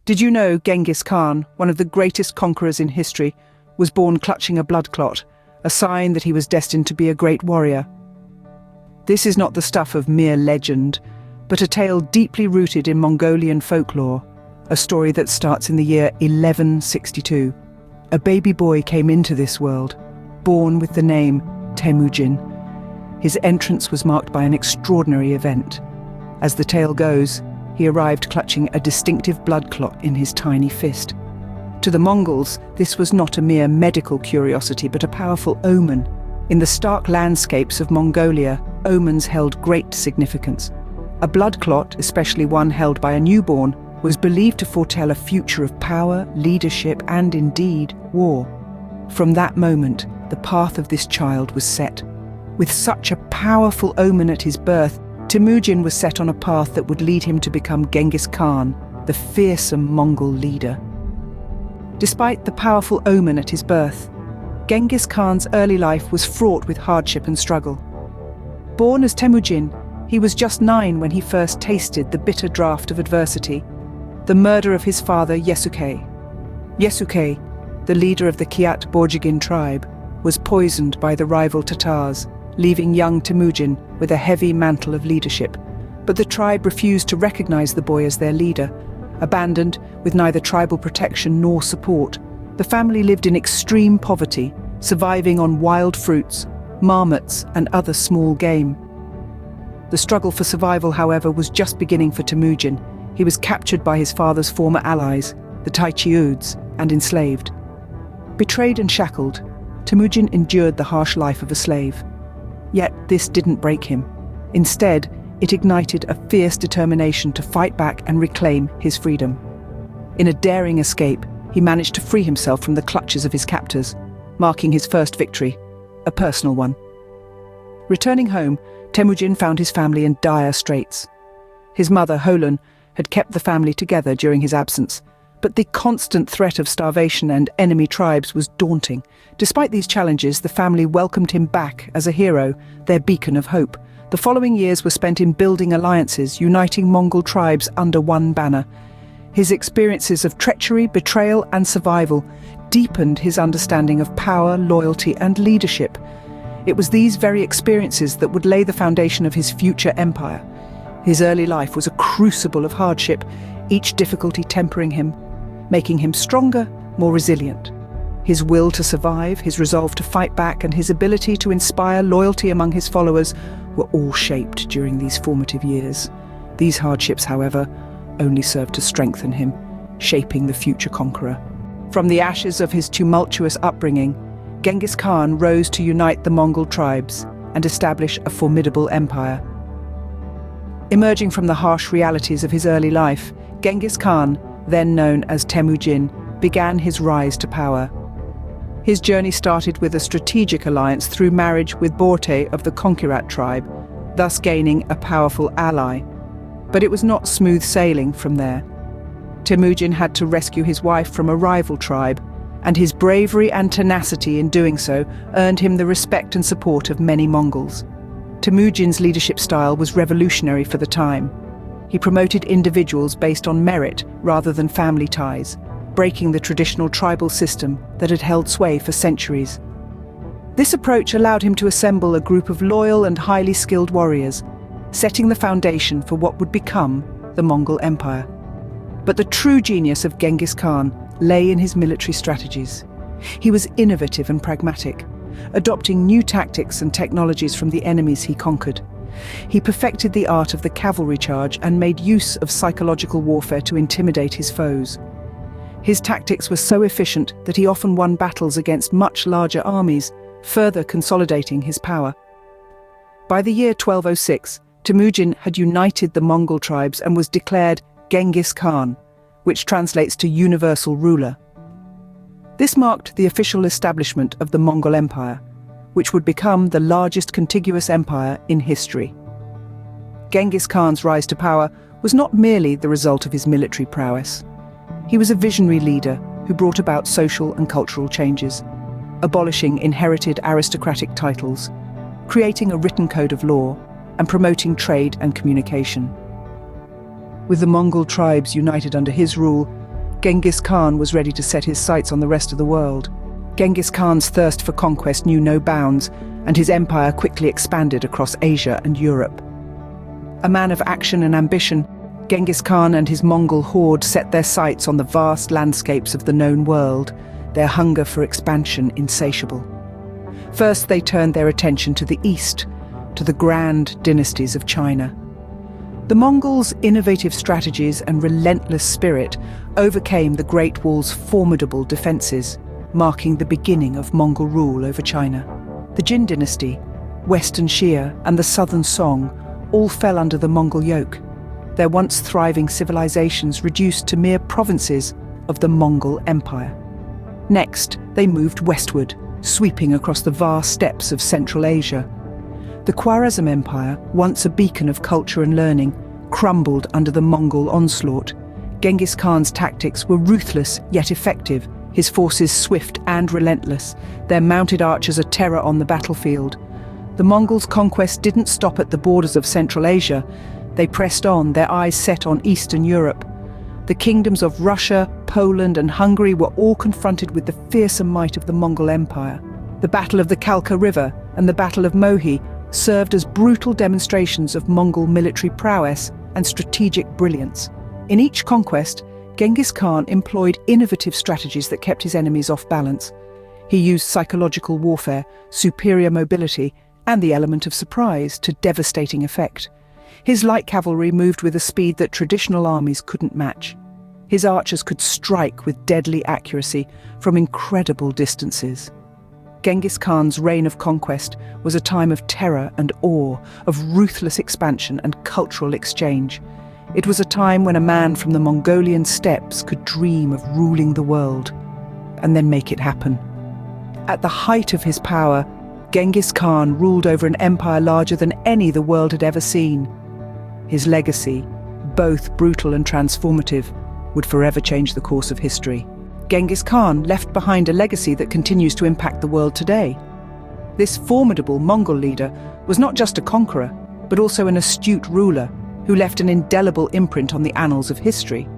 Did you know Genghis Khan, one of the greatest conquerors in history, was born clutching a blood clot, a sign that he was destined to be a great warrior? This is not the stuff of mere legend, but a tale deeply rooted in Mongolian folklore, a story that starts in the year 1162. A baby boy came into this world, born with the name Temujin. His entrance was marked by an extraordinary event. As the tale goes, he arrived clutching a distinctive blood clot in his tiny fist. To the Mongols, this was not a mere medical curiosity, but a powerful omen. In the stark landscapes of Mongolia, omens held great significance. A blood clot, especially one held by a newborn, was believed to foretell a future of power, leadership, and indeed, war. From that moment, the path of this child was set. With such a powerful omen at his birth, Temujin was set on a path that would lead him to become Genghis Khan, the fearsome Mongol leader. Despite the powerful omen at his birth, Genghis Khan's early life was fraught with hardship and struggle. Born as Temujin, he was just 9 when he first tasted the bitter draught of adversity, the murder of his father Yesuke. Yesuke, the leader of the Kiat Borjigin tribe, was poisoned by the rival Tatars, leaving young Temujin with a heavy mantle of leadership. But the tribe refused to recognize the boy as their leader. Abandoned, with neither tribal protection nor support, the family lived in extreme poverty, surviving on wild fruits, marmots, and other small game. The struggle for survival, however, was just beginning for Temujin. He was captured by his father's former allies, the Taichiuds, and enslaved. Betrayed and shackled, Temujin endured the harsh life of a slave. Yet this didn't break him. Instead, it ignited a fierce determination to fight back and reclaim his freedom. In a daring escape, he managed to free himself from the clutches of his captors, marking his first victory, a personal one. Returning home, Temujin found his family in dire straits. His mother, Holon, had kept the family together during his absence, but the constant threat of starvation and enemy tribes was daunting. Despite these challenges, the family welcomed him back as a hero, their beacon of hope. The following years were spent in building alliances, uniting Mongol tribes under one banner. His experiences of treachery, betrayal, and survival deepened his understanding of power, loyalty, and leadership. It was these very experiences that would lay the foundation of his future empire. His early life was a crucible of hardship, each difficulty tempering him, making him stronger, more resilient. His will to survive, his resolve to fight back, and his ability to inspire loyalty among his followers were all shaped during these formative years. These hardships, however, only served to strengthen him, shaping the future conqueror. From the ashes of his tumultuous upbringing, Genghis Khan rose to unite the Mongol tribes and establish a formidable empire. Emerging from the harsh realities of his early life, Genghis Khan, then known as Temujin, began his rise to power. His journey started with a strategic alliance through marriage with Borte of the Konkirat tribe, thus gaining a powerful ally. But it was not smooth sailing from there. Temujin had to rescue his wife from a rival tribe, and his bravery and tenacity in doing so earned him the respect and support of many Mongols. Temujin's leadership style was revolutionary for the time. He promoted individuals based on merit rather than family ties, breaking the traditional tribal system that had held sway for centuries. This approach allowed him to assemble a group of loyal and highly skilled warriors, setting the foundation for what would become the Mongol Empire. But the true genius of Genghis Khan lay in his military strategies. He was innovative and pragmatic, adopting new tactics and technologies from the enemies he conquered. He perfected the art of the cavalry charge and made use of psychological warfare to intimidate his foes. His tactics were so efficient that he often won battles against much larger armies, further consolidating his power. By the year 1206, Temujin had united the Mongol tribes and was declared Genghis Khan, which translates to universal ruler. This marked the official establishment of the Mongol Empire, which would become the largest contiguous empire in history. Genghis Khan's rise to power was not merely the result of his military prowess. He was a visionary leader who brought about social and cultural changes, abolishing inherited aristocratic titles, creating a written code of law, and promoting trade and communication. With the Mongol tribes united under his rule, Genghis Khan was ready to set his sights on the rest of the world. Genghis Khan's thirst for conquest knew no bounds, and his empire quickly expanded across Asia and Europe. A man of action and ambition, Genghis Khan and his Mongol horde set their sights on the vast landscapes of the known world, their hunger for expansion insatiable. First, they turned their attention to the east, to the grand dynasties of China. The Mongols' innovative strategies and relentless spirit overcame the Great Wall's formidable defences, marking the beginning of Mongol rule over China. The Jin dynasty, Western Xia, and the Southern Song all fell under the Mongol yoke, their once thriving civilizations reduced to mere provinces of the Mongol Empire. Next, they moved westward, sweeping across the vast steppes of Central Asia. The Khwarezm Empire, once a beacon of culture and learning, crumbled under the Mongol onslaught. Genghis Khan's tactics were ruthless yet effective, his forces swift and relentless, their mounted archers a terror on the battlefield. The Mongols' conquest didn't stop at the borders of Central Asia. They pressed on, their eyes set on Eastern Europe. The kingdoms of Russia, Poland, and Hungary were all confronted with the fearsome might of the Mongol Empire. The Battle of the Kalka River and the Battle of Mohi served as brutal demonstrations of Mongol military prowess and strategic brilliance. In each conquest, Genghis Khan employed innovative strategies that kept his enemies off balance. He used psychological warfare, superior mobility, and the element of surprise to devastating effect. His light cavalry moved with a speed that traditional armies couldn't match. His archers could strike with deadly accuracy from incredible distances. Genghis Khan's reign of conquest was a time of terror and awe, of ruthless expansion and cultural exchange. It was a time when a man from the Mongolian steppes could dream of ruling the world, and then make it happen. At the height of his power, Genghis Khan ruled over an empire larger than any the world had ever seen. His legacy, both brutal and transformative, would forever change the course of history. Genghis Khan left behind a legacy that continues to impact the world today. This formidable Mongol leader was not just a conqueror, but also an astute ruler who left an indelible imprint on the annals of history.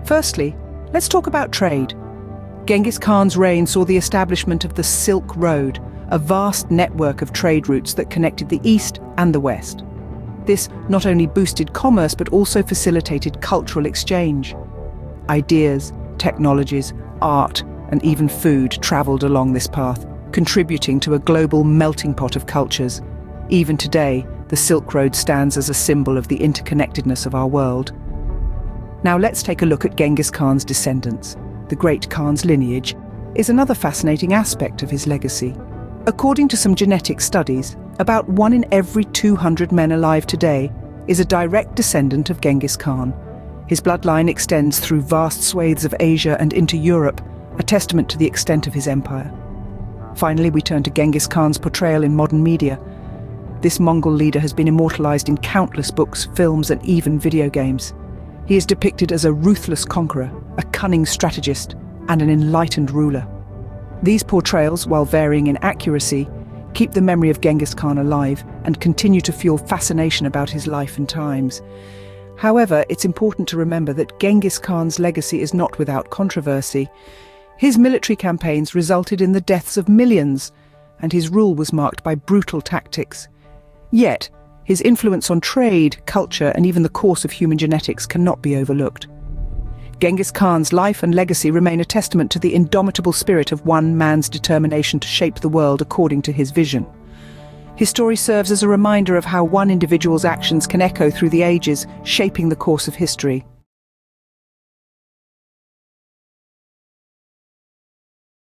Firstly, let's talk about trade. Genghis Khan's reign saw the establishment of the Silk Road, a vast network of trade routes that connected the East and the West. This not only boosted commerce but also facilitated cultural exchange. Ideas, technologies, art, and even food travelled along this path, contributing to a global melting pot of cultures. Even today, the Silk Road stands as a symbol of the interconnectedness of our world. Now let's take a look at Genghis Khan's descendants. The Great Khan's lineage is another fascinating aspect of his legacy. According to some genetic studies, about 1 in every 200 men alive today is a direct descendant of Genghis Khan. His bloodline extends through vast swathes of Asia and into Europe, a testament to the extent of his empire. Finally, we turn to Genghis Khan's portrayal in modern media. This Mongol leader has been immortalized in countless books, films, and even video games. He is depicted as a ruthless conqueror, a cunning strategist, and an enlightened ruler. These portrayals, while varying in accuracy, keep the memory of Genghis Khan alive and continue to fuel fascination about his life and times. However, it's important to remember that Genghis Khan's legacy is not without controversy. His military campaigns resulted in the deaths of millions, and his rule was marked by brutal tactics. Yet, his influence on trade, culture, and even the course of human genetics cannot be overlooked. Genghis Khan's life and legacy remain a testament to the indomitable spirit of one man's determination to shape the world according to his vision. His story serves as a reminder of how one individual's actions can echo through the ages, shaping the course of history.